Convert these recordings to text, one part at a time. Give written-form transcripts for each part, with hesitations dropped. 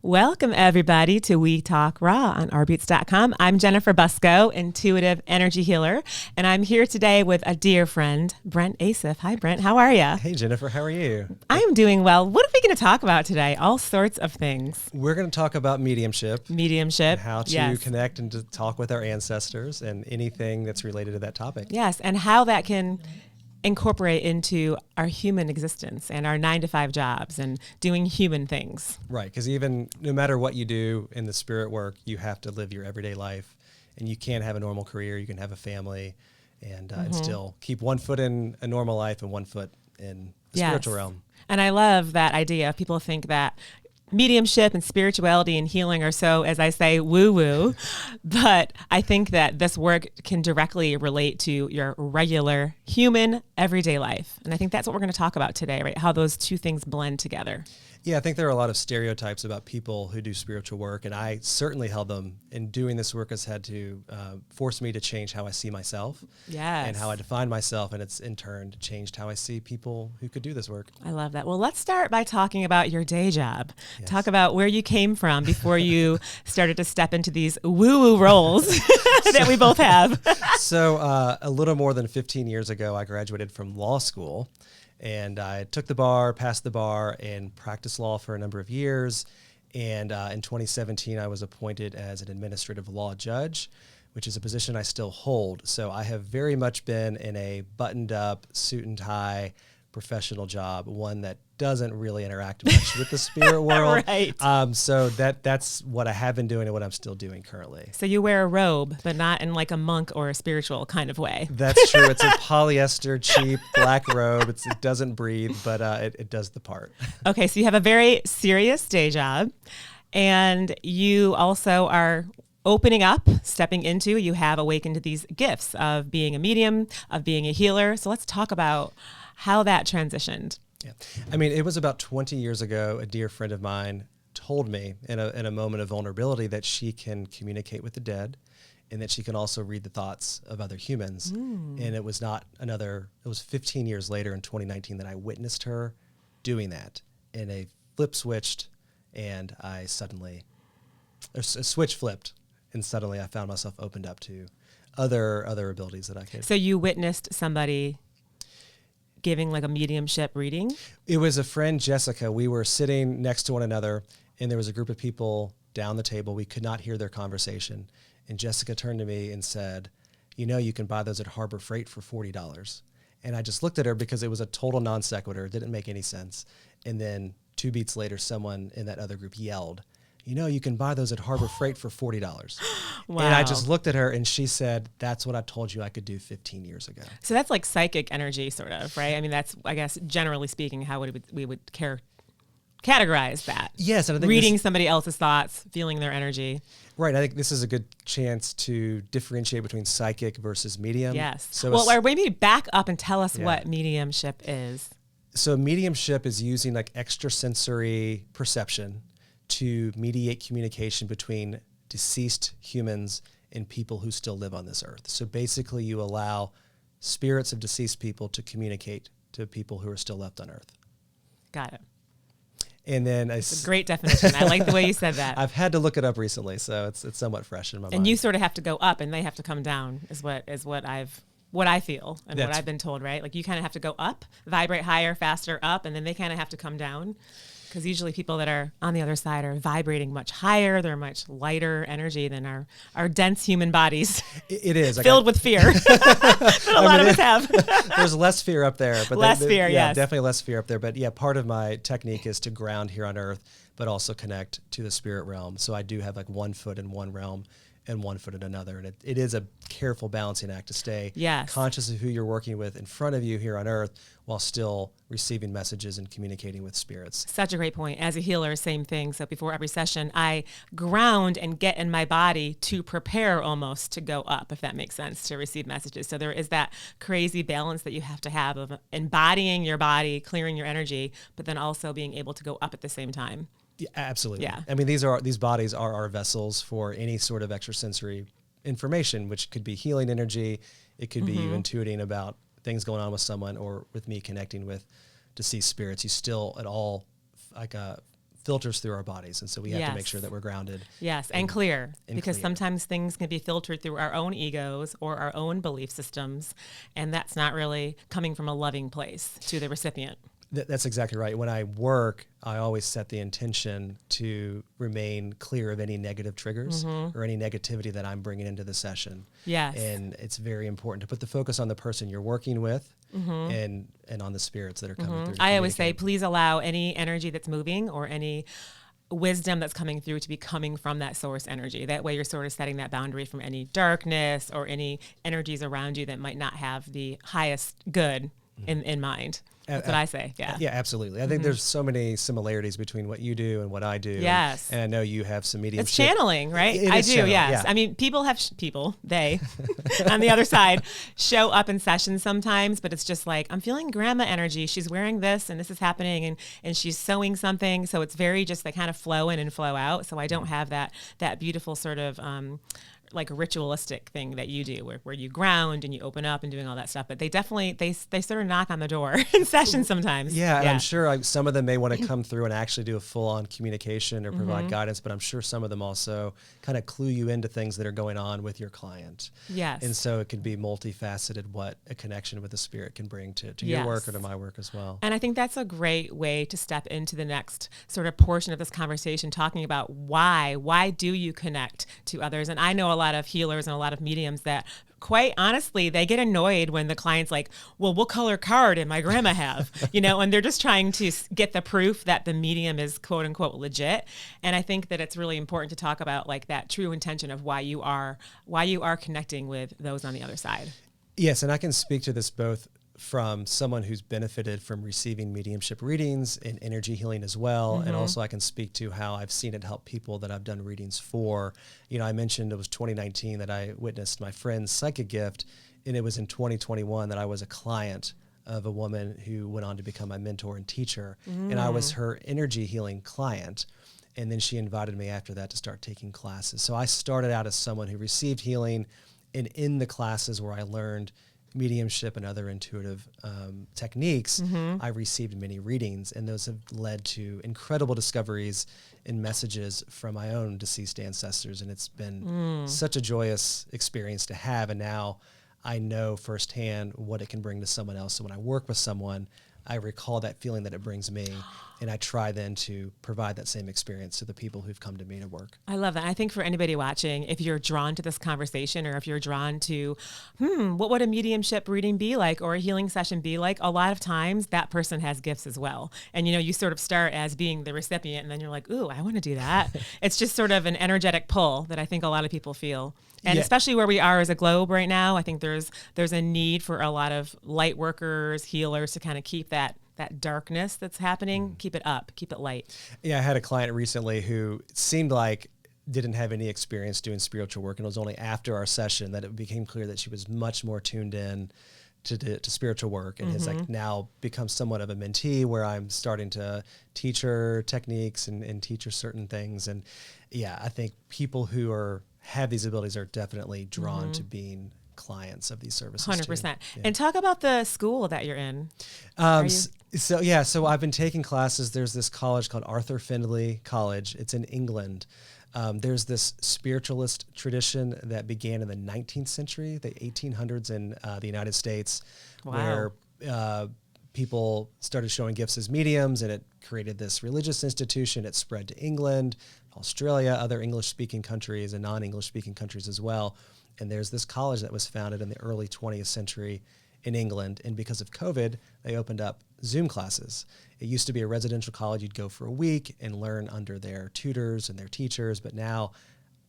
Welcome, everybody, to Ouitalkraw on rBeatz.com. I'm Jennifer Busco, intuitive energy healer, and I'm here today with a dear friend, Brent Asseff. Hi, Brent. How are you? Hey, Jennifer. How are you? I'm doing well. What are we going to talk about today? All sorts of things. We're going to talk about mediumship. Mediumship. And how to connect and to talk with our ancestors and anything that's related to that topic. Yes, and how that can incorporate into our human existence and our 9-to-5 jobs and doing human things. Right, because even no matter what you do in the spirit work, you have to live your everyday life, and you can't have a normal career. You can have a family and still keep one foot in a normal life and one foot in the spiritual realm. And I love that idea. People think that mediumship and spirituality and healing are so, as I say, woo-woo, but I think that this work can directly relate to your regular human everyday life. And I think that's what we're going to talk about today, right? How those two things blend together. Yeah, I think there are a lot of stereotypes about people who do spiritual work, and I certainly held them. And doing this work has had to force me to change how I see myself and how I define myself, and it's in turn changed how I see people who could do this work. I love that. Well, let's start by talking about your day job. Yes. Talk about where you came from before you started to step into these woo-woo roles that we both have. So a little more than 15 years ago, I graduated from law school. And I took the bar, passed the bar, and practiced law for a number of years. And in 2017, I was appointed as an administrative law judge, which is a position I still hold. So I have very much been in a buttoned up, suit and tie, professional job, one that doesn't really interact much with the spirit world. Right. So that's what I have been doing and what I'm still doing currently. So you wear a robe, but not in like a monk or a spiritual kind of way. That's true. It's a polyester, cheap black robe. It doesn't breathe, but it does the part. Okay, so you have a very serious day job, and you also are opening up, stepping into, you have awakened to these gifts of being a medium, of being a healer. So let's talk about how that transitioned. Yeah. I mean, it was about 20 years ago, a dear friend of mine told me in a moment of vulnerability that she can communicate with the dead and that she can also read the thoughts of other humans. And it was it was 15 years later in 2019 that I witnessed her doing that, and a flip switched, and a switch flipped, and suddenly I found myself opened up to other abilities that I could. So you witnessed somebody giving like a mediumship reading? It was a friend, Jessica. We were sitting next to one another, and there was a group of people down the table. We could not hear their conversation. And Jessica turned to me and said, you can buy those at Harbor Freight for $40. And I just looked at her because it was a total non sequitur. It didn't make any sense. And then 2 beats later, someone in that other group yelled, you can buy those at Harbor Freight for $40. Wow. And I just looked at her, and she said, that's what I told you I could do 15 years ago. So that's like psychic energy, sort of, right? I mean, that's, I guess, generally speaking, how we would categorize that. Yes. And I think reading somebody else's thoughts, feeling their energy. Right. I think this is a good chance to differentiate between psychic versus medium. Yes. So or maybe back up and tell us what mediumship is. So mediumship is using like extrasensory perception to mediate communication between deceased humans and people who still live on this earth. So basically you allow spirits of deceased people to communicate to people who are still left on earth. Got it. And then it's a great definition. I like the way you said that. I've had to look it up recently, so it's somewhat fresh in my mind. And you sort of have to go up and they have to come down is what I feel and what I've been told, right? Like you kind of have to go up, vibrate higher, faster, up, and then they kind of have to come down. Because usually people that are on the other side are vibrating much higher. They're much lighter energy than our dense human bodies. It is. Filled with fear. That a lot of us have. There's less fear up there. But fear, yes. Definitely less fear up there. But yeah, part of my technique is to ground here on earth, but also connect to the spirit realm. So I do have like 1 foot in one realm and 1 foot in another. And it is a careful balancing act to stay conscious of who you're working with in front of you here on earth while still receiving messages and communicating with spirits. Such a great point. As a healer, same thing. So before every session, I ground and get in my body to prepare almost to go up, if that makes sense, to receive messages. So there is that crazy balance that you have to have of embodying your body, clearing your energy, but then also being able to go up at the same time. Yeah, absolutely. Yeah. I mean, these bodies are our vessels for any sort of extrasensory information, which could be healing energy. It could be you intuiting about things going on with someone, or with me connecting with deceased spirits. You still at all filters through our bodies. And so we have to make Yes. sure that we're grounded. Yes, and clear, because clear. sometimes things can be filtered through our own egos or our own belief systems, and that's not really coming from a loving place to the recipient. That's exactly right. When I work, I always set the intention to remain clear of any negative triggers or any negativity that I'm bringing into the session. Yes. And it's very important to put the focus on the person you're working with and on the spirits that are coming through. I always say, please allow any energy that's moving or any wisdom that's coming through to be coming from that source energy. That way you're sort of setting that boundary from any darkness or any energies around you that might not have the highest good in mind. That's what I say. Yeah. Yeah, absolutely. I think there's so many similarities between what you do and what I do. Yes. And I know you have some mediumship. It's channeling, right? It I is do, channeling, yes. yeah. I mean, they, on the other side, show up in sessions sometimes, but it's just like, I'm feeling grandma energy. She's wearing this and this is happening and she's sewing something. So it's very just like kind of flow in and flow out. So I don't have that beautiful sort of, like a ritualistic thing that you do where you ground and you open up and doing all that stuff. But they definitely, they sort of knock on the door in sessions sometimes. Yeah, and I'm sure some of them may want to come through and actually do a full-on communication or provide guidance, but I'm sure some of them also kind of clue you into things that are going on with your client. Yes. And so it can be multifaceted what a connection with the spirit can bring to your work or to my work as well. And I think that's a great way to step into the next sort of portion of this conversation, talking about why do you connect to others? And I know a lot of healers and a lot of mediums that, quite honestly, they get annoyed when the client's like, well, what color card did my grandma have? And they're just trying to get the proof that the medium is quote unquote legit. And I think that it's really important to talk about like that true intention of why you are connecting with those on the other side. Yes, and I can speak to this both from someone who's benefited from receiving mediumship readings and energy healing as well. And also I can speak to how I've seen it help people that I've done readings for. I mentioned it was 2019 that I witnessed my friend's psychic gift, and it was in 2021 that I was a client of a woman who went on to become my mentor and teacher. And I was her energy healing client. And then she invited me after that to start taking classes. So I started out as someone who received healing, and in the classes where I learned mediumship and other intuitive techniques, I received many readings, and those have led to incredible discoveries and messages from my own deceased ancestors. And it's been such a joyous experience to have. And now I know firsthand what it can bring to someone else. So when I work with someone, I recall that feeling that it brings me, and I try then to provide that same experience to the people who've come to me to work. I love that. I think for anybody watching, if you're drawn to this conversation, or if you're drawn to, what would a mediumship reading be like, or a healing session be like? A lot of times that person has gifts as well. And, you sort of start as being the recipient, and then you're like, ooh, I want to do that. It's just sort of an energetic pull that I think a lot of people feel. And especially where we are as a globe right now, I think there's a need for a lot of light workers, healers to kind of keep that darkness that's happening, keep it up, keep it light. Yeah, I had a client recently who seemed like didn't have any experience doing spiritual work, and it was only after our session that it became clear that she was much more tuned in to spiritual work, and has like now become somewhat of a mentee where I'm starting to teach her techniques and teach her certain things. And I think people who have these abilities are definitely drawn to being clients of these services. 100%. Yeah. And talk about the school that you're in. So I've been taking classes. There's this college called Arthur Findlay College. It's in England. There's this spiritualist tradition that began in the 19th century, the 1800s in the United States, where people started showing gifts as mediums, and it created this religious institution. It spread to England, Australia, other English-speaking countries, and non-English-speaking countries as well. And there's this college that was founded in the early 20th century in England. And because of COVID, they opened up Zoom classes. It used to be a residential college. You'd go for a week and learn under their tutors and their teachers. But now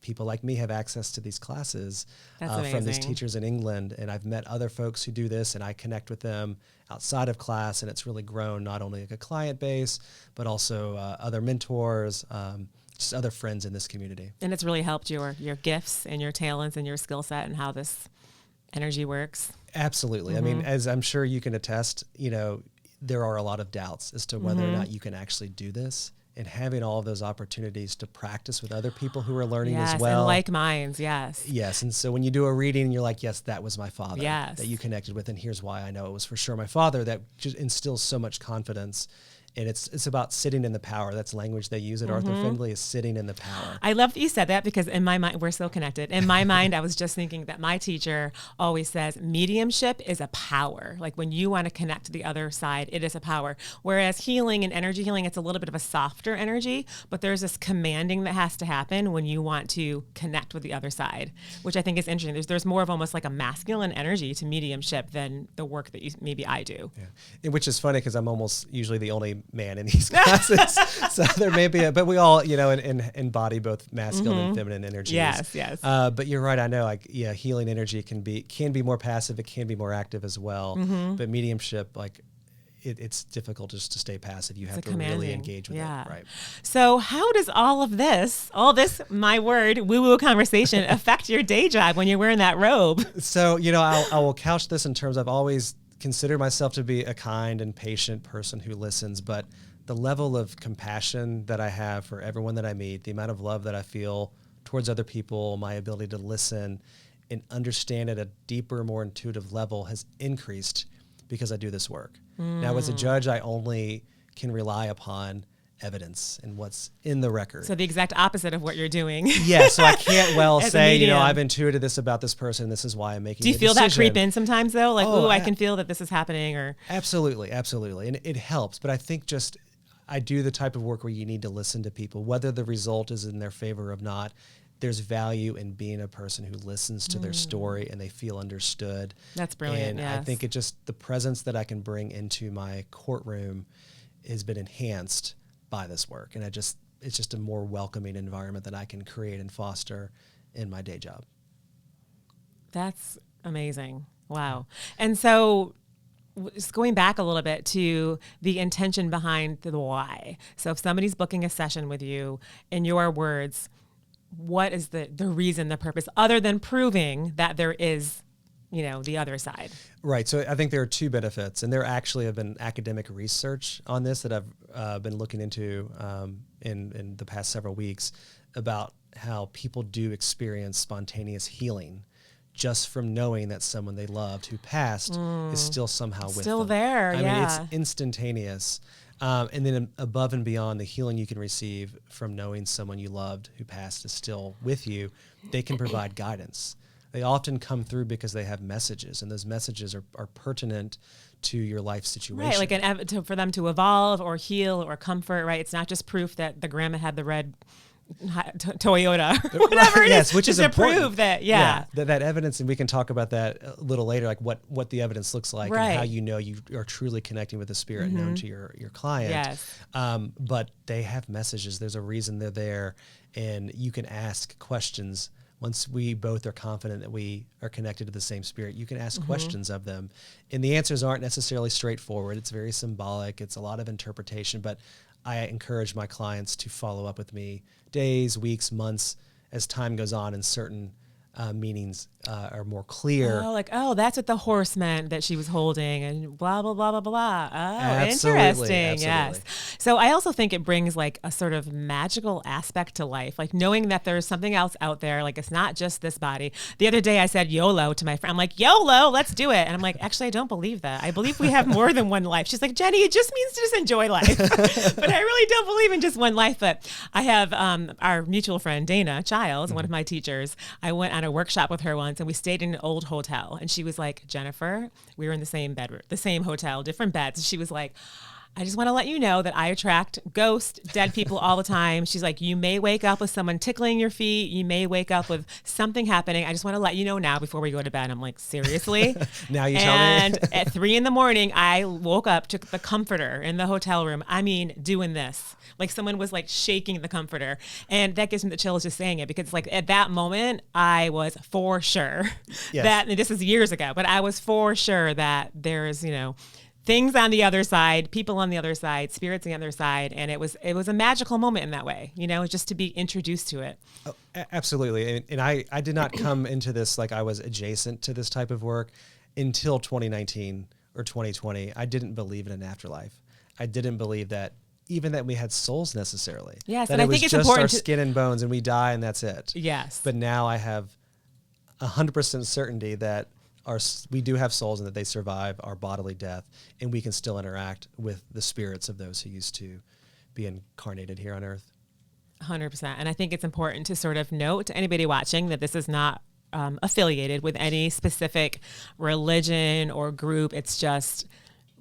people like me have access to these classes from these teachers in England. And I've met other folks who do this, and I connect with them outside of class. And it's really grown not only like a client base, but also other mentors, just other friends in this community. And it's really helped your gifts and your talents and your skill set and how this energy works. Absolutely. I mean, as I'm sure you can attest, there are a lot of doubts as to whether or not you can actually do this. And having all of those opportunities to practice with other people who are learning as well. And like minds, yes. Yes. And so when you do a reading, you're like, yes, that was my father that you connected with. And here's why I know it was for sure my father. That just instills so much confidence And it's about sitting in the power. That's language they use at Arthur Findlay, is sitting in the power. I love that you said that, because in my mind, we're so connected. In my mind, I was just thinking that my teacher always says mediumship is a power. Like when you want to connect to the other side, it is a power. Whereas healing and energy healing, it's a little bit of a softer energy, but there's this commanding that has to happen when you want to connect with the other side, which I think is interesting. There's more of almost like a masculine energy to mediumship than the work that maybe I do. Yeah. And which is funny because I'm almost usually the only man in these classes. So there may be but we all, embody both masculine and feminine energies. Yes. But you're right. I know, healing energy can be more passive. It can be more active as well. But mediumship, it's difficult just to stay passive. You have to really engage with it. Right. So how does all this, my word, woo-woo conversation affect your day job when you're wearing that robe? So, I will couch this in terms, I've always considered myself to be a kind and patient person who listens, but the level of compassion that I have for everyone that I meet, the amount of love that I feel towards other people, my ability to listen and understand at a deeper, more intuitive level has increased because I do this work. Now, as a judge, I only can rely upon evidence and what's in the record. So the exact opposite of what you're doing. Yeah, so I can't say, I've intuited this about this person. This is why I'm making. Do you feel that creep in sometimes though? Like, I can feel that this is happening, or absolutely, and it helps. But I think I do the type of work where you need to listen to people, whether the result is in their favor or not. There's value in being a person who listens to their story and they feel understood. That's brilliant. And I think the presence that I can bring into my courtroom has been enhanced by this work. And it's just a more welcoming environment that I can create and foster in my day job. That's amazing. Wow. And so just going back a little bit to the intention behind the why. So if somebody's booking a session with you, in your words, what is the reason, the purpose, other than proving that there is, the other side? Right. So I think there are two benefits, and there actually have been academic research on this that I've been looking into in the past several weeks about how people do experience spontaneous healing just from knowing that someone they loved who passed is still somehow with them. Still there, I mean, it's instantaneous. And then above and beyond the healing you can receive from knowing someone you loved who passed is still with you, they can provide guidance. They often come through because they have messages, and those messages are pertinent to your life situation. Right, for them to evolve or heal or comfort, right? It's not just proof that the grandma had the red Toyota, whatever it is, which is to important. Prove that, that evidence, and we can talk about that a little later, like what the evidence looks like, right, and how you are truly connecting with the spirit known to your client. Yes. But they have messages. There's a reason they're there, and you can ask questions. Once we both are confident that we are connected to the same spirit, you can ask questions of them, and the answers aren't necessarily straightforward. It's very symbolic. It's a lot of interpretation, but I encourage my clients to follow up with me days, weeks, months, as time goes on and certain meanings are more clear. That's what the horse meant that she was holding, and blah, blah, blah, blah, blah. Oh, absolutely, interesting. Absolutely. Yes. So I also think it brings a sort of magical aspect to life, like knowing that there's something else out there. Like it's not just this body. The other day I said YOLO to my friend. I'm like, YOLO, let's do it. And I'm like, actually, I don't believe that. I believe we have more than one life. She's like, Jenny, it just means to just enjoy life. But I really don't believe in just one life. But I have our mutual friend, Dana Childs, one of my teachers. I went on a workshop with her once, and we stayed in an old hotel, and she was like, Jennifer, we were in the same bedroom, the same hotel, different beds. She was like, I just want to let you know that I attract ghosts, dead people all the time. She's like, you may wake up with someone tickling your feet. You may wake up with something happening. I just want to let you know now before we go to bed. I'm like, seriously? Now you tell me? And at 3 a.m, I woke up, took the comforter in the hotel room. I mean, doing this. Like someone was shaking the comforter. And that gives me the chills just saying it, because at that moment, I was for sure that, and this is years ago, but I was for sure that there is, things on the other side, people on the other side, spirits on the other side. And it was a magical moment in that way, just to be introduced to it. Oh, absolutely. And I did not come into this like I was adjacent to this type of work until 2019 or 2020. I didn't believe in an afterlife. I didn't believe that even that we had souls necessarily. Yes, that and I think it's important. Our skin and bones, and we die, and that's it. Yes. But now I have 100% certainty that we do have souls and that they survive our bodily death, and we can still interact with the spirits of those who used to be incarnated here on earth. 100%. And I think it's important to sort of note to anybody watching that this is not affiliated with any specific religion or group. It's just,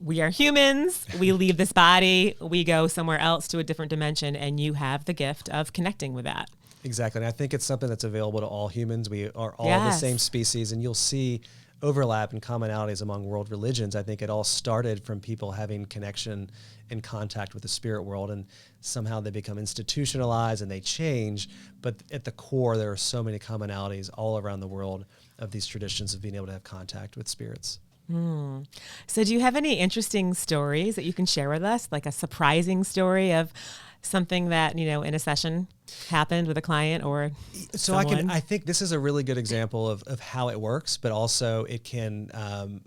we are humans. We leave this body. We go somewhere else to a different dimension, and you have the gift of connecting with that. Exactly. And I think it's something that's available to all humans. We are all the Yes. same species, and you'll see overlap and commonalities among world religions. I think it all started from people having connection and contact with the spirit world, and somehow they become institutionalized and they change. But at the core, there are so many commonalities all around the world of these traditions of being able to have contact with spirits. So do you have any interesting stories that you can share with us, like a surprising story of something that, in a session happened with a client or So someone? I think this is a really good example of how it works, but also it can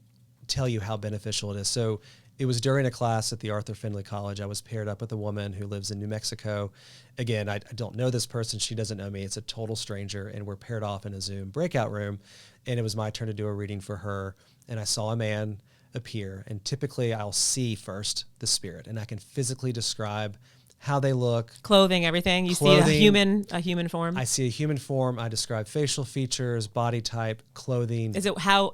tell you how beneficial it is. So it was during a class at the Arthur Findlay College. I was paired up with a woman who lives in New Mexico. Again, I don't know this person. She doesn't know me. It's a total stranger. And we're paired off in a Zoom breakout room. And it was my turn to do a reading for her. And I saw a man appear. And typically I'll see first the spirit, and I can physically describe how they look. Clothing, everything. You see Clothing. a human form. I see a human form. I describe facial features, body type, clothing. Is it how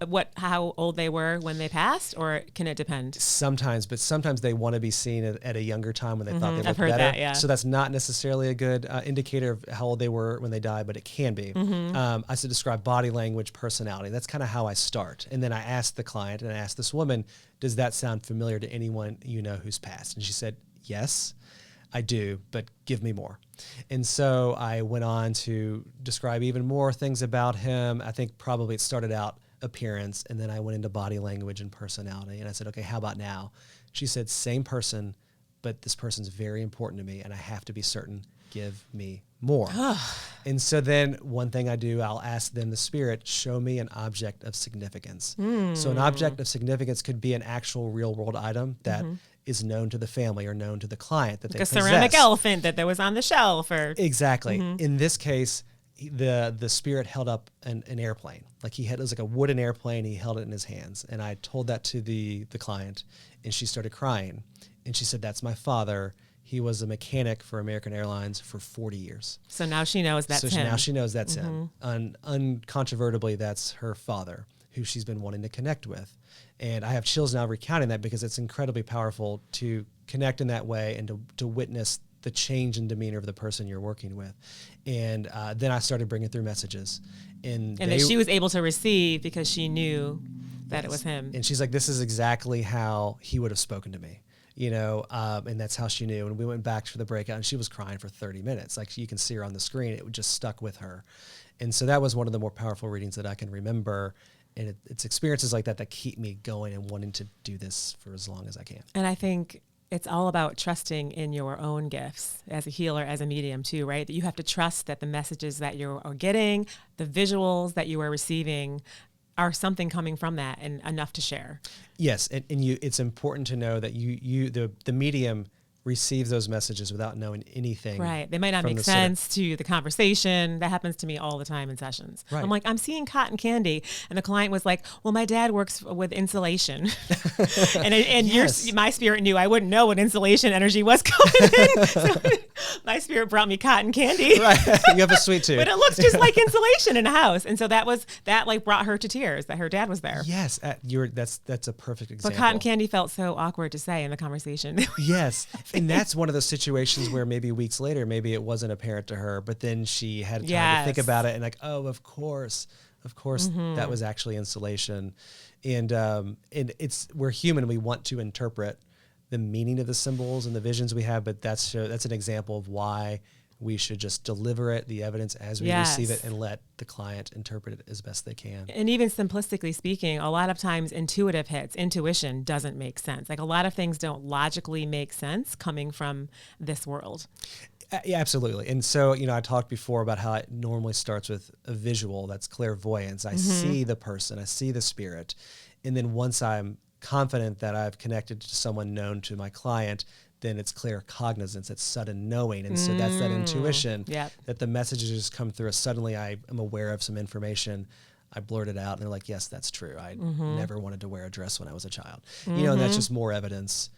old they were when they passed, or can it depend? Sometimes, but sometimes they want to be seen at a younger time when they thought they looked I've heard better. that, yeah. So that's not necessarily a good indicator of how old they were when they died, but it can be. I said describe body language, personality. That's kind of how I start. And then I asked the client, and I asked this woman, does that sound familiar to anyone you know who's passed? And she said, yes, I do, but give me more. And so I went on to describe even more things about him. I think probably it started out appearance, and then I went into body language and personality. And I said, okay, how about now? She said, same person, but this person's very important to me, and I have to be certain. Give me more. And so then one thing I do, I'll ask them, the spirit, show me an object of significance. So an object of significance could be an actual real world item that is known to the family or known to the client that they Like a possess. ceramic elephant that was on the shelf, or Exactly. In this case, the spirit held up an airplane. Like it was like a wooden airplane. He held it in his hands. And I told that to the client, and she started crying. And she said, that's my father. He was a mechanic for American Airlines for 40 years. so now she knows that's him. Now she knows that's him. Uncontrovertibly, that's her father, who she's been wanting to connect with. And I have chills now recounting that, because it's incredibly powerful to connect in that way and to witness the change in demeanor of the person you're working with. And then I started bringing through messages. And that she was able to receive because she knew that it was him. And she's like, this is exactly how he would have spoken to me. And that's how she knew. And we went back to the breakout, and she was crying for 30 minutes. Like you can see her on the screen, it just stuck with her. And so that was one of the more powerful readings that I can remember. And it's experiences like that keep me going and wanting to do this for as long as I can. And I think it's all about trusting in your own gifts as a healer, as a medium too, right? That you have to trust that the messages that you are getting, the visuals that you are receiving, are something coming from that and enough to share. Yes, and it's important to know that the medium receives those messages without knowing anything. Right. They might not make sense to the conversation. That happens to me all the time in sessions. Right. I'm like, I'm seeing cotton candy. And the client was like, well, my dad works with insulation. and Yes. my spirit knew I wouldn't know what insulation energy was coming in. So my spirit brought me cotton candy. Right. You have a sweet tooth. But it looks just like insulation in a house. And so that brought her to tears that her dad was there. Yes. That's a perfect example. But cotton candy felt so awkward to say in the conversation. Yes. And that's one of those situations where maybe weeks later, maybe it wasn't apparent to her, but then she had time to think about it and like, oh, of course, that was actually insulation. And we're human. We want to interpret the meaning of the symbols and the visions we have, but that's an example of why we should just deliver it, the evidence as we receive it, and let the client interpret it as best they can. And even simplistically speaking, a lot of times intuition doesn't make sense. Like a lot of things don't logically make sense coming from this world. Yeah, absolutely. And so, I talked before about how it normally starts with a visual, that's clairvoyance. I see the person, I see the spirit. And then once I'm confident that I've connected to someone known to my client, then it's clear cognizance, it's sudden knowing. And so that's that intuition that the messages just come through as suddenly I am aware of some information. I blurted out and they're like, yes, that's true. I never wanted to wear a dress when I was a child. And that's just more evidence.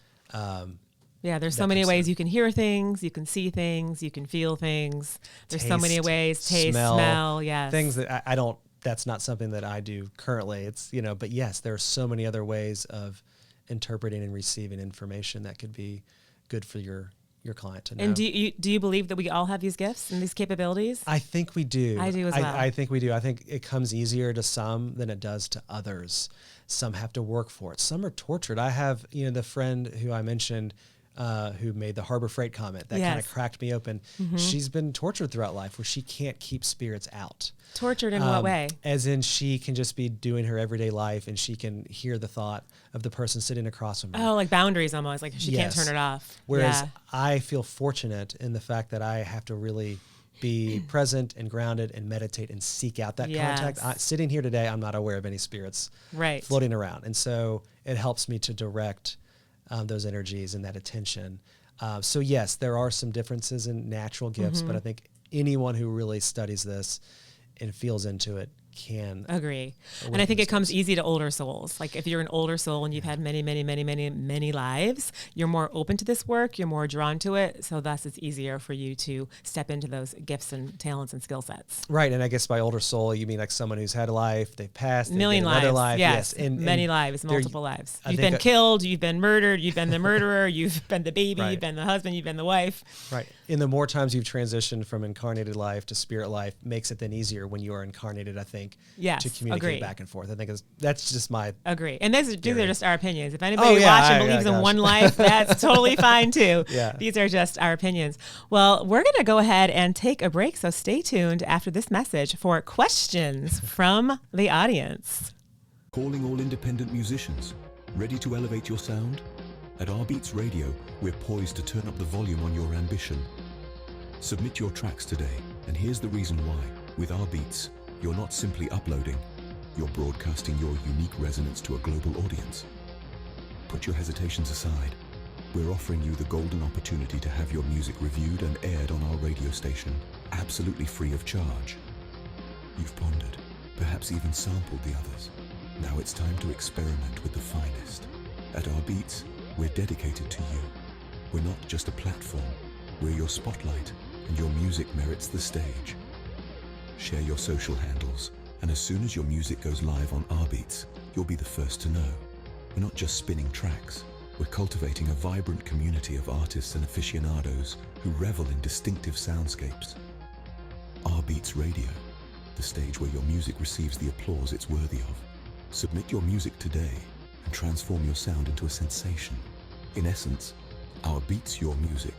There's so many ways you can hear things, you can see things, you can feel things. There's so many ways, taste, smell, yes. Things that I don't, that's not something that I do currently. It's, but yes, there are so many other ways of interpreting and receiving information that could be good for your client to know. And do you believe that we all have these gifts and these capabilities? I think we do. I do as well. I think we do. I think it comes easier to some than it does to others. Some have to work for it. Some are tortured. I have, the friend who I mentioned who made the Harbor Freight comment that kind of cracked me open. She's been tortured throughout life where she can't keep spirits out. Tortured in what way? As in she can just be doing her everyday life and she can hear the thought of the person sitting across from her. Oh, like boundaries almost, like she can't turn it off. Whereas I feel fortunate in the fact that I have to really be present and grounded and meditate and seek out that contact. Sitting here today, I'm not aware of any spirits floating around. And so it helps me to direct those energies and that attention. So yes, there are some differences in natural gifts, but I think anyone who really studies this and feels into it can agree. And I think it comes easy to older souls. Like if you're an older soul and you've had many, many, many, many, many lives, you're more open to this work, you're more drawn to it. So thus it's easier for you to step into those gifts and talents and skill sets. Right. And I guess by older soul, you mean like someone who's had a life, they've passed, million lives. Another life. Yes. And many lives, multiple lives. You've been killed, you've been murdered, you've been the murderer, you've been the baby, you've been the husband, you've been the wife. Right. And the more times you've transitioned from incarnated life to spirit life makes it then easier when you are incarnated, I think, to communicate back and forth. I think that's just my agree. And these are just our opinions. If anybody watching believes in one life, that's totally fine too. These are just our opinions. Well, we're going to go ahead and take a break. So stay tuned after this message for questions from the audience. Calling all independent musicians. Ready to elevate your sound? At rBeatz Radio, we're poised to turn up the volume on your ambition. Submit your tracks today, and here's the reason why. With rBeatz, you're not simply uploading, you're broadcasting your unique resonance to a global audience. Put your hesitations aside. We're offering you the golden opportunity to have your music reviewed and aired on our radio station, absolutely free of charge. You've pondered, perhaps even sampled the others. Now it's time to experiment with the finest. At rBeatz, we're dedicated to you. We're not just a platform, we're your spotlight, and your music merits the stage. Share your social handles, and as soon as your music goes live on rBeatz, you'll be the first to know. We're not just spinning tracks, we're cultivating a vibrant community of artists and aficionados who revel in distinctive soundscapes. rBeatz Radio, the stage where your music receives the applause it's worthy of. Submit your music today and transform your sound into a sensation. In essence, rBeatz your music.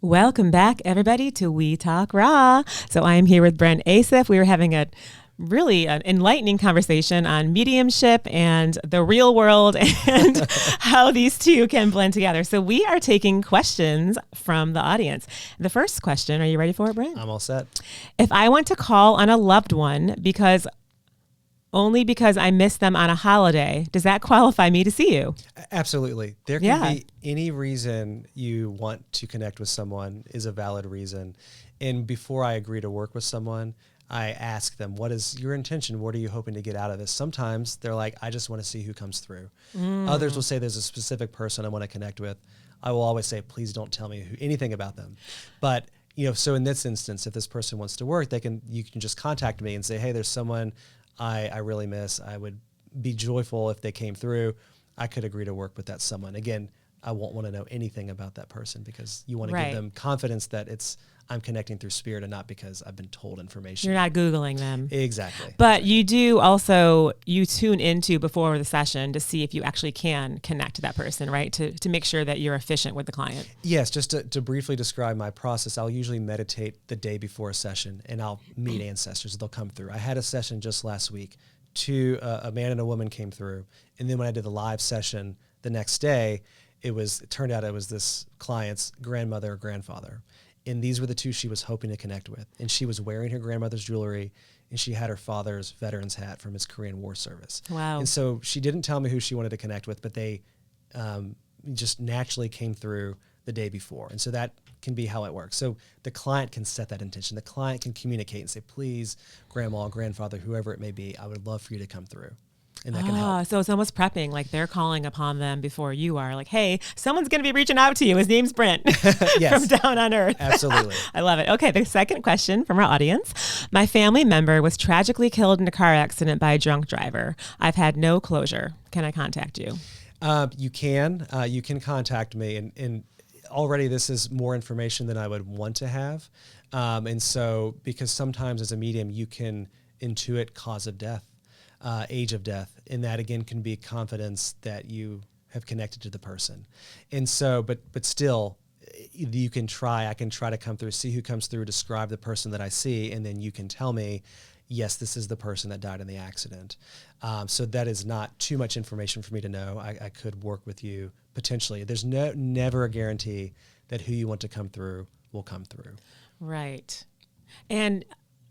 Welcome back, everybody, to Ouitalkraw. So I am here with Brent Asseff. We were having a really enlightening conversation on mediumship and the real world and how these two can blend together. So we are taking questions from the audience. The first question, are you ready for it, Brent? I'm all set. If I want to call on a loved one only because I missed them on a holiday, does that qualify me to see you? Absolutely. There can be any reason you want to connect with someone is a valid reason. And before I agree to work with someone, I ask them, what is your intention? What are you hoping to get out of this? Sometimes they're like, I just want to see who comes through. Others will say there's a specific person I want to connect with. I will always say, please don't tell me anything about them. But so in this instance, if this person wants to work, you can just contact me and say, hey, there's someone I really miss. I would be joyful if they came through. I could agree to work with that someone. Again, I won't want to know anything about that person because you want to give them confidence that I'm connecting through spirit and not because I've been told information. You're not Googling them. Exactly. But you do also, you tune into before the session to see if you actually can connect to that person, right? To make sure that you're efficient with the client. Yes, just to briefly describe my process, I'll usually meditate the day before a session and I'll meet ancestors. They'll come through. I had a session just last week. A man and a woman came through. And then when I did the live session the next day, it turned out it was this client's grandmother or grandfather. And these were the two she was hoping to connect with. And she was wearing her grandmother's jewelry, and she had her father's veteran's hat from his Korean War service. Wow. And so she didn't tell me who she wanted to connect with, but they just naturally came through the day before. And so that can be how it works. So the client can set that intention. The client can communicate and say, please, grandma, grandfather, whoever it may be, I would love for you to come through. And that can help. So it's almost prepping, like they're calling upon them before you are. Like, hey, someone's going to be reaching out to you. His name's Brent from down on earth. Absolutely. I love it. Okay, the second question from our audience. My family member was tragically killed in a car accident by a drunk driver. I've had no closure. Can I contact you? You can contact me. And already this is more information than I would want to have. And so, because sometimes as a medium, you can intuit cause of death. Age of death, and that again can be confidence that you have connected to the person. And so, but still, you can try. I can try to come through, see who comes through, describe the person that I see, and then you can tell me, yes, this is the person that died in the accident. So that is not too much information for me to know. I could work with you potentially. There's never a guarantee that who you want to come through will come through. Right. And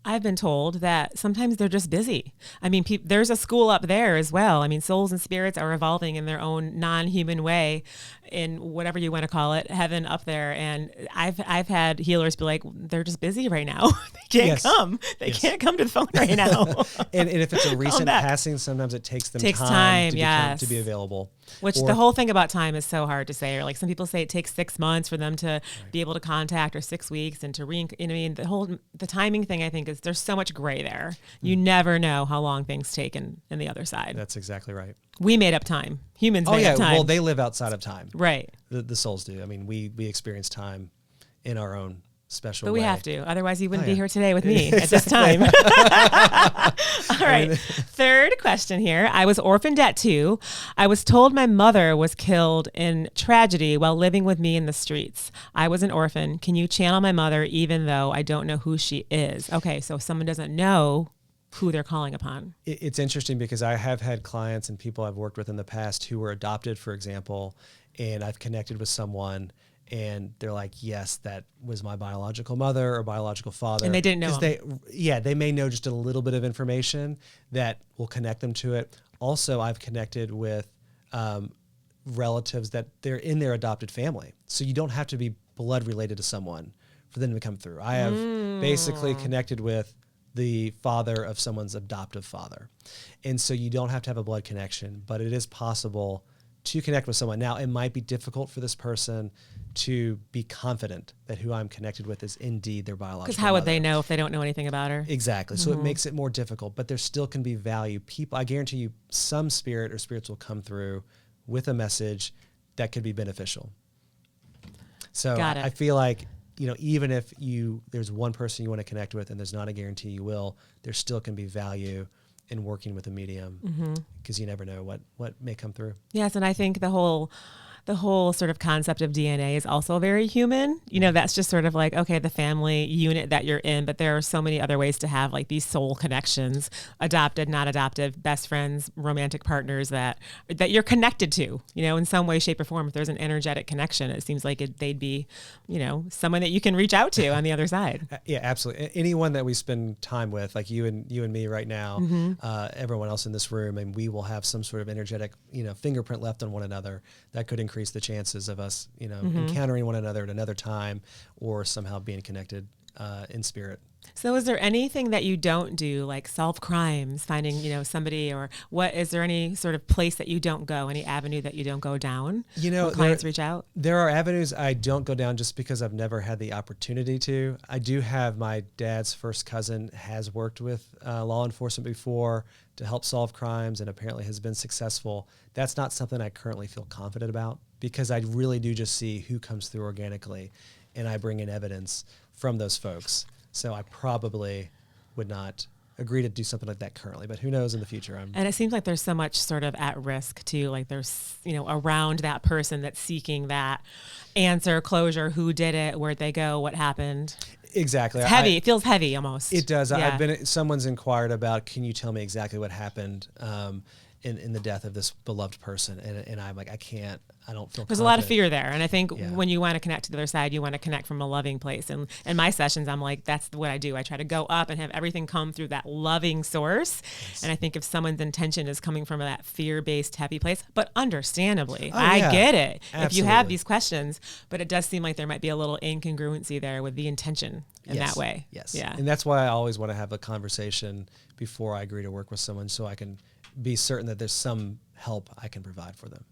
I've been told that sometimes they're just busy. I mean, there's a school up there as well. I mean, souls and spirits are evolving in their own non-human way, in whatever you want to call it, heaven up there. And I've had healers be like, they're just busy right now. They can't come. They can't come to the phone right now. and if it's a recent passing, sometimes it takes them time to be available. Which the whole thing about time is so hard to say. Or like some people say it takes 6 months for them to be able to contact, or 6 weeks, and to the timing thing, I think, is there's so much gray there. You never know how long things take in the other side. That's exactly right. We made up time. Humans made up time. Well, they live outside of time. Right. The souls do. I mean, we experience time in our own special way. But we have to. Otherwise, you wouldn't be here today with me at this time. All right. Third question here. I was orphaned at 2. I was told my mother was killed in tragedy while living with me in the streets. I was an orphan. Can you channel my mother even though I don't know who she is? Okay, so someone doesn't know who they're calling upon. It's interesting because I have had clients and people I've worked with in the past who were adopted, for example, and I've connected with someone and they're like, yes, that was my biological mother or biological father. And they didn't know him. They may know just a little bit of information that will connect them to it. Also, I've connected with relatives that they're in their adopted family. So you don't have to be blood related to someone for them to come through. I have basically connected with the father of someone's adoptive father. And so you don't have to have a blood connection, but it is possible to connect with someone. Now, it might be difficult for this person to be confident that who I'm connected with is indeed their biological mother. Because how would they know if they don't know anything about her? Exactly. So it makes it more difficult, but there still can be value. People, I guarantee you, some spirit or spirits will come through with a message that could be beneficial. So I feel like, even if there's one person you want to connect with and there's not a guarantee you will, there still can be value in working with a medium because you never know what may come through. Yes, and I think the whole sort of concept of DNA is also very human. That's just sort of like, okay, the family unit that you're in, but there are so many other ways to have like these soul connections, adopted, not adoptive, best friends, romantic partners that you're connected to, in some way, shape, or form. If there's an energetic connection, it seems like they'd be, someone that you can reach out to on the other side. Yeah, absolutely. Anyone that we spend time with, like you and me right now, everyone else in this room, and we will have some sort of energetic, fingerprint left on one another that could increase the chances of us, encountering one another at another time or somehow being connected in spirit. So is there anything that you don't do, like solve crimes, finding, somebody, or is there any sort of place that you don't go, any avenue that you don't go down when clients reach out? There are avenues I don't go down just because I've never had the opportunity to. I do have my dad's first cousin has worked with law enforcement before to help solve crimes and apparently has been successful. That's not something I currently feel confident about because I really do just see who comes through organically and I bring in evidence from those folks. So I probably would not agree to do something like that currently, but who knows in the future. And it seems like there's so much sort of at risk too, like there's, around that person that's seeking that answer, closure, who did it, where'd they go, what happened. Exactly. It's heavy. It feels heavy almost. It does. Yeah. Someone's inquired about, can you tell me exactly what happened in the death of this beloved person? And I'm like, I can't. I don't feel there's a lot of confident. fear there. And I think Yeah. when you want to connect to the other side, you want to connect from a loving place. And in my sessions, I'm like, that's what I do. I try to go up and have everything come through that loving source. Yes. And I think if someone's intention is coming from that fear-based, heavy place, but understandably, Oh, I yeah. get it. If you have Absolutely. these questions, but it does seem like there might be a little incongruency there with the intention in Yes. that way. Yes. Yeah. And that's why I always want to have a conversation before I agree to work with someone, so I can be certain that there's some help I can provide for them.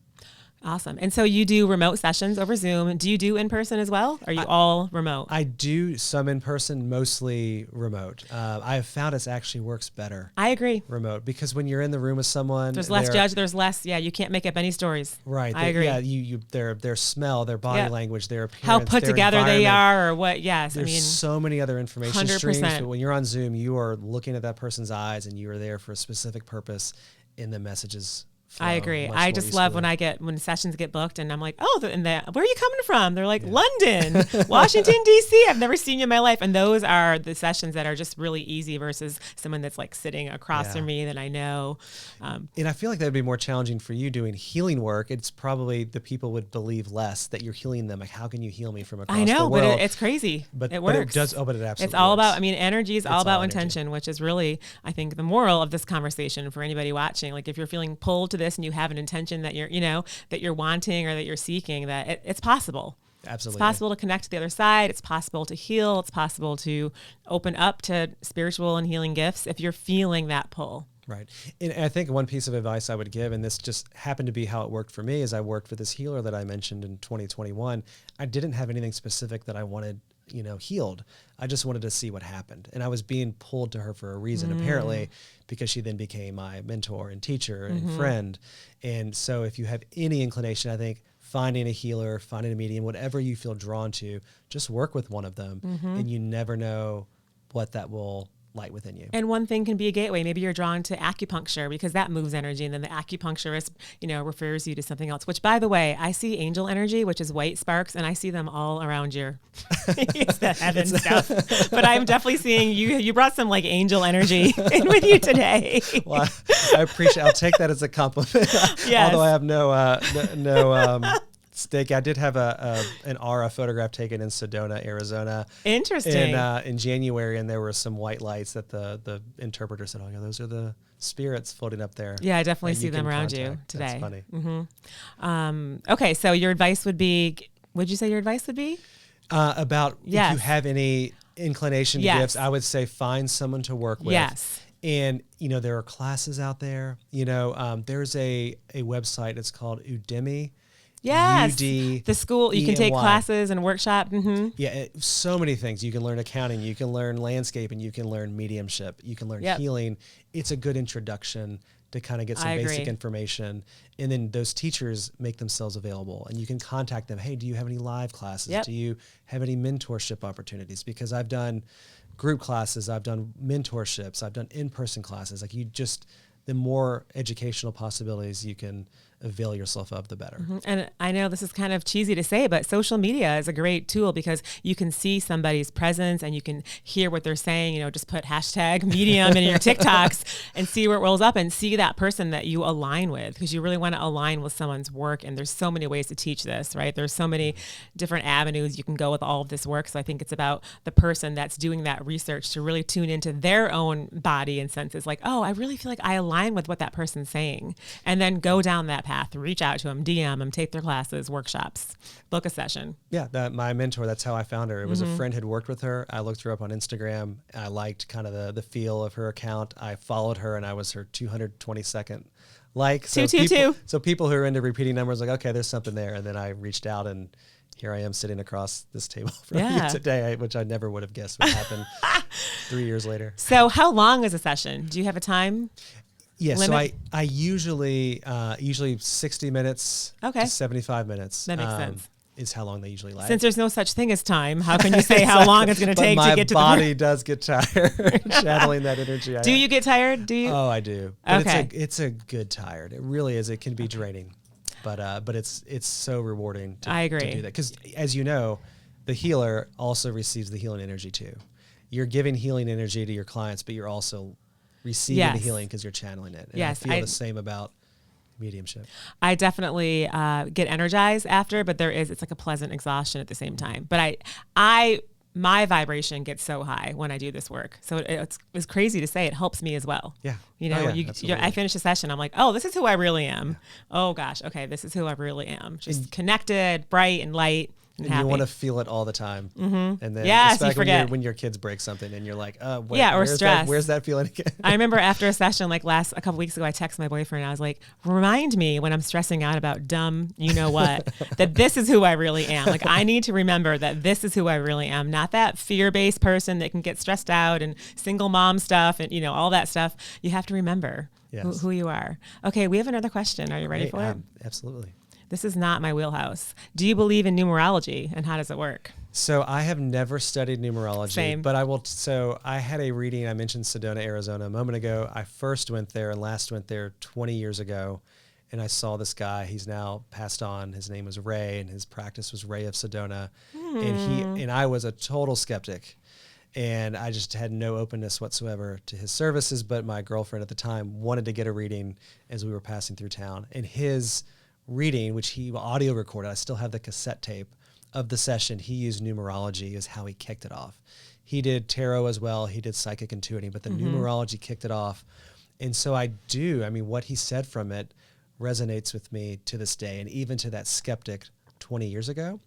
Awesome. And so you do remote sessions over Zoom. Do you do in person as well? Or are you all remote? I do some in person, mostly remote. I have found it actually works better I agree. remote, because when you're in the room with someone, There's less they're- judge. There's less. Yeah, you can't make up any stories. Right. I agree. Yeah. Their smell, their body Yeah. language, their appearance, How put their together they environment. are, or what? Yes, There's I mean, so many other information 100%. streams, but when you're on Zoom, you are looking at that person's eyes, and you are there for a specific purpose in the messages. I agree. I just love when sessions get booked and I'm like, oh, where are you coming from? They're like, London, Washington, D.C. I've never seen you in my life. And those are the sessions that are just really easy versus someone that's like sitting across from me that I know. And I feel like that would be more challenging for you doing healing work. It's probably the people would believe less that you're healing them. Like, how can you heal me from across I know, the world? but it's crazy. But it works. it does. Oh, but it absolutely It's all works. about, I mean, energy is all about energy. intention, which is really, I think, the moral of this conversation for anybody watching. Like if you're feeling pulled to this and you have an intention that you're wanting or that you're seeking, that it's possible. Absolutely. It's possible to connect to the other side. It's possible to heal. It's possible to open up to spiritual and healing gifts if you're feeling that pull. Right. And I think one piece of advice I would give, and this just happened to be how it worked for me, is I worked with this healer that I mentioned in 2021. I didn't have anything specific that I wanted, healed. I just wanted to see what happened. And I was being pulled to her for a reason, apparently, because she then became my mentor and teacher and friend. And so if you have any inclination, I think finding a healer, finding a medium, whatever you feel drawn to, just work with one of them. And you never know what that will light within you. And one thing can be a gateway. Maybe you're drawn to acupuncture because that moves energy. And then the acupuncturist, refers you to something else, which by the way, I see angel energy, which is white sparks, and I see them all around your, it's the heaven stuff. But I'm definitely seeing you brought some like angel energy in with you today. Well, I appreciate, I'll take that as a compliment. Yes. Although I have no stake. I did have an aura photograph taken in Sedona, Arizona. Interesting. In January, and there were some white lights that the interpreter said, "Oh yeah, those are the spirits floating up there." Yeah, I definitely that see them can around you contact. today. That's funny. Okay, so your advice would be, would you say your advice would be? About Yes. if you have any inclination to Yes. gifts, I would say find someone to work with. Yes. And, there are classes out there. There's a website. It's called Udemy. Yes. The school, you can take UDEMY. classes and workshop. Mm-hmm. Yeah, so many things. You can learn accounting, you can learn landscaping, you can learn mediumship, you can learn healing. It's a good introduction to kind of get some basic information. And then those teachers make themselves available, and you can contact them. Hey, do you have any live classes? Yep. Do you have any mentorship opportunities? Because I've done group classes, I've done mentorships, I've done in-person classes. Like the more educational possibilities you can avail yourself of, the better. And I know this is kind of cheesy to say, but social media is a great tool because you can see somebody's presence and you can hear what they're saying. Just put hashtag medium in your TikToks and see where it rolls up and see that person that you align with, because you really want to align with someone's work. And there's so many ways to teach this, right? There's so many different avenues you can go with all of this work. So I think it's about the person that's doing that research to really tune into their own body and senses. Like, oh, I really feel like I align with what that person's saying, and then go down that path. Reach out to them, DM them, take their classes, workshops, book a session. Yeah, my mentor, that's how I found her. It was a friend had worked with her. I looked her up on Instagram. I liked kind of the feel of her account. I followed her, and I was her 222nd like. So people who are into repeating numbers, like, okay, there's something there. And then I reached out, and here I am sitting across this table from you today, which I never would have guessed would happen 3 years later. So how long is a session? Do you have a time? Yeah, limit? so I usually 60 minutes to 75 minutes. That makes sense. Is how long they usually last. Since there's no such thing as time, how can you say how long it's going to take to get to my body does get tired channeling that energy. Do you get tired? Do you? Oh, I do. But Okay. it's a good tired. It really is. It can be draining, but it's so rewarding I agree. to do that. Because as you know, the healer also receives the healing energy too. You're giving healing energy to your clients, but you're also receiving the healing because you're channeling it. And I feel the same about mediumship? I definitely get energized after, but it's like a pleasant exhaustion at the same time. But my vibration gets so high when I do this work. So it's crazy to say it helps me as well. Yeah. You know, I finish a session, I'm like, oh, this is who I really am. Yeah. Oh gosh, okay, this is who I really am. Just connected, bright and light. And you want to feel it all the time. Mm-hmm. And then yes, you forget. When your kids break something and you're like, or stress. Where's that feeling again? I remember after a session, like a couple weeks ago, I texted my boyfriend and I was like, remind me when I'm stressing out about dumb, you know what, that this is who I really am. Like I need to remember that this is who I really am, not that fear-based person that can get stressed out and single mom stuff and, you know, all that stuff. You have to remember who you are. Okay, we have another question. Are you ready for it? Absolutely. This is not my wheelhouse. Do you believe in numerology and how does it work? So I have never studied numerology. Same. But I will. So I had a reading. I mentioned Sedona, Arizona a moment ago. I first went there and last went there 20 years ago. And I saw this guy. He's now passed on. His name was Ray and his practice was Ray of Sedona. And I was a total skeptic. And I just had no openness whatsoever to his services. But my girlfriend at the time wanted to get a reading as we were passing through town. And his reading, which he audio recorded, I still have the cassette tape of the session. He used numerology is how he kicked it off. He did tarot as well. He did psychic intuiting, but the numerology kicked it off. And so what he said from it resonates with me to this day. And even to that skeptic 20 years ago,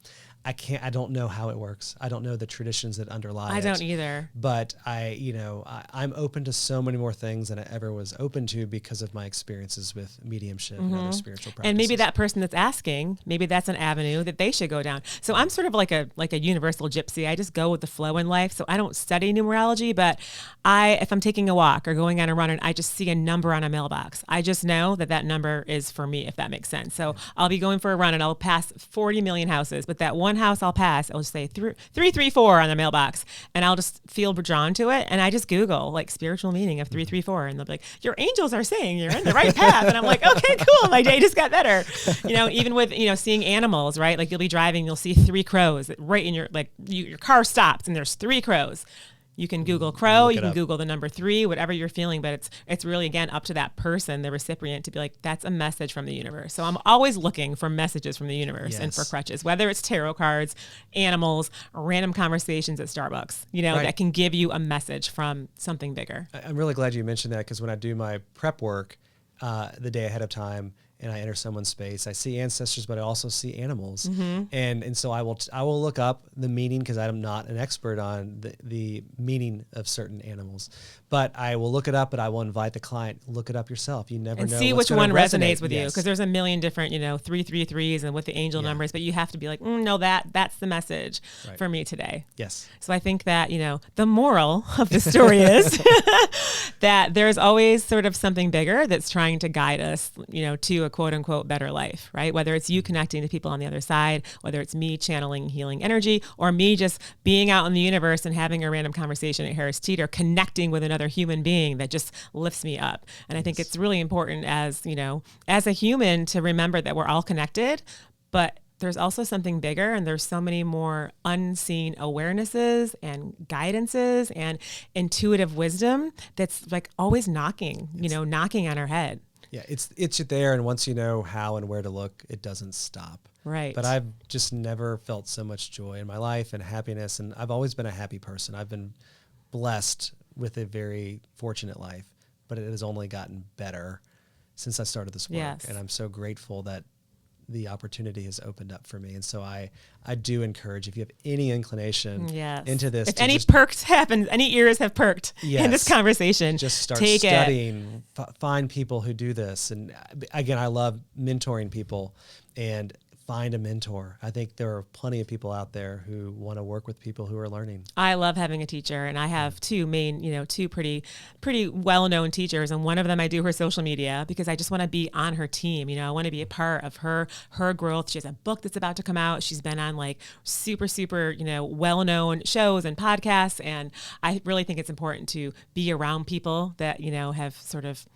I don't know how it works. I don't know the traditions that underlie it. I don't either. But I'm open to so many more things than I ever was open to because of my experiences with mediumship and other spiritual practices. And maybe that person that's asking, maybe that's an avenue that they should go down. So I'm sort of like a universal gypsy. I just go with the flow in life. So I don't study numerology, but if I'm taking a walk or going on a run and I just see a number on a mailbox, I just know that number is for me, if that makes sense. So I'll be going for a run and I'll pass 40 million houses, but that one house I'll pass, I'll just say 334 on the mailbox and I'll just feel drawn to it. And I just Google like spiritual meaning of 334 and they'll be like, your angels are saying you're in the right path. And I'm like, okay, cool. My day just got better. Even with, seeing animals, right? Like you'll be driving, you'll see 3 crows right in your car stops and there's 3 crows. You can Google crow, you can Google the number 3, whatever you're feeling, but it's really, again, up to that person, the recipient, to be like, that's a message from the universe. So I'm always looking for messages from the universe and for crutches, whether it's tarot cards, animals, random conversations at Starbucks, that can give you a message from something bigger. I'm really glad you mentioned that because when I do my prep work the day ahead of time, and I enter someone's space, I see ancestors, but I also see animals. And so I will look up the meaning because I'm not an expert on the meaning of certain animals. But I will look it up, but I will invite the client, look it up yourself. You never know. And see which one resonates with you, because there's a million different, 333s and with the angel numbers, but you have to be like, no, that's the message for me today. Yes. So I think that, the moral of the story is that there's always sort of something bigger that's trying to guide us, to a quote unquote better life, right? Whether it's you connecting to people on the other side, whether it's me channeling healing energy, or me just being out in the universe and having a random conversation at Harris Teeter, connecting with another human being that just lifts me up. And I think it's really important as a human to remember that we're all connected, but there's also something bigger, and there's so many more unseen awarenesses and guidances and intuitive wisdom that's like always knocking, knocking on our head. Yeah, it's there, and once you know how and where to look, it doesn't stop. Right. But I've just never felt so much joy in my life and happiness, and I've always been a happy person. I've been blessed with a very fortunate life, but it has only gotten better since I started this work. Yes. And I'm so grateful that the opportunity has opened up for me. And so I do encourage, if you have any inclination into this. If any perks happen, any ears have perked in this conversation, just start take studying, find people who do this. And again, I love mentoring people, and find a mentor. I think there are plenty of people out there who want to work with people who are learning. I love having a teacher, and I have two pretty well-known teachers, and one of them I do her social media because I just want to be on her team. I want to be a part of her growth. She has a book that's about to come out. She's been on like super, well-known shows and podcasts, and I really think it's important to be around people that, have sort of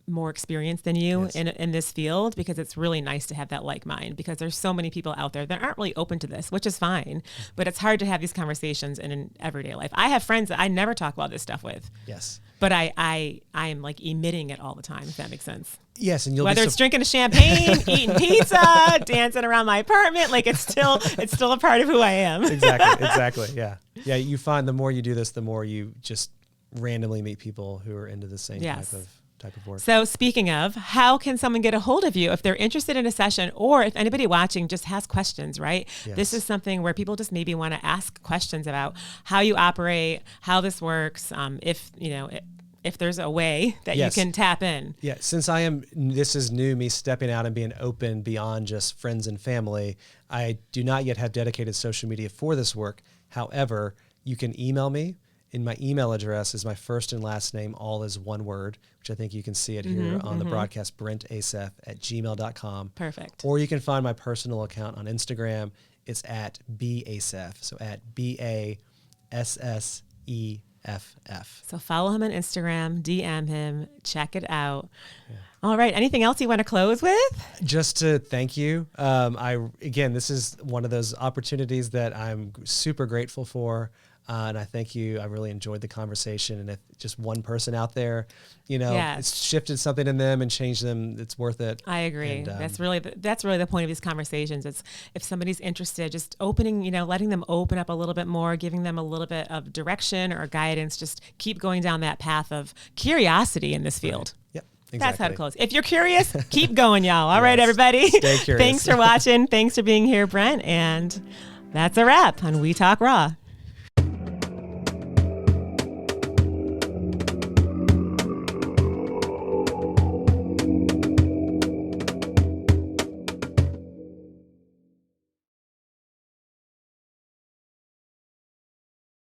more experience than you in this field, because it's really nice to have that like mind, because there's so many people out there that aren't really open to this, which is fine, but it's hard to have these conversations in an everyday life. I have friends that I never talk about this stuff with. Yes. But I am like emitting it all the time, if that makes sense. Yes, and you'll whether be it's drinking a champagne, eating pizza, dancing around my apartment, like it's still a part of who I am. Exactly. Yeah. Yeah. You find the more you do this, the more you just randomly meet people who are into the same type of work. So speaking of, how can someone get a hold of you if they're interested in a session, or if anybody watching just has questions, right? Yes. This is something where people just maybe want to ask questions about how you operate, how this works, if there's a way that Yes. you can tap in. Yeah, since this is new, me stepping out and being open beyond just friends and family, I do not yet have dedicated social media for this work. However, you can email me. And my email address is my first and last name, all is one word, which I think you can see it here on the broadcast, brentasseff@gmail.com. Perfect. Or you can find my personal account on Instagram. It's at @basseff, so at BASSEFF. So follow him on Instagram, DM him, check it out. Yeah. All right. Anything else you want to close with? Just to thank you. This is one of those opportunities that I'm super grateful for. And I thank you. I really enjoyed the conversation. And if just one person out there, it's shifted something in them and changed them, it's worth it. I agree. And, that's really the point of these conversations. It's if somebody's interested, just opening, letting them open up a little bit more, giving them a little bit of direction or guidance. Just keep going down that path of curiosity in this field. Right. Yep. Exactly. That's how to close. If you're curious, keep going, y'all. All right, everybody. Stay curious. Thanks for watching. Thanks for being here, Brent. And that's a wrap on We Talk Raw.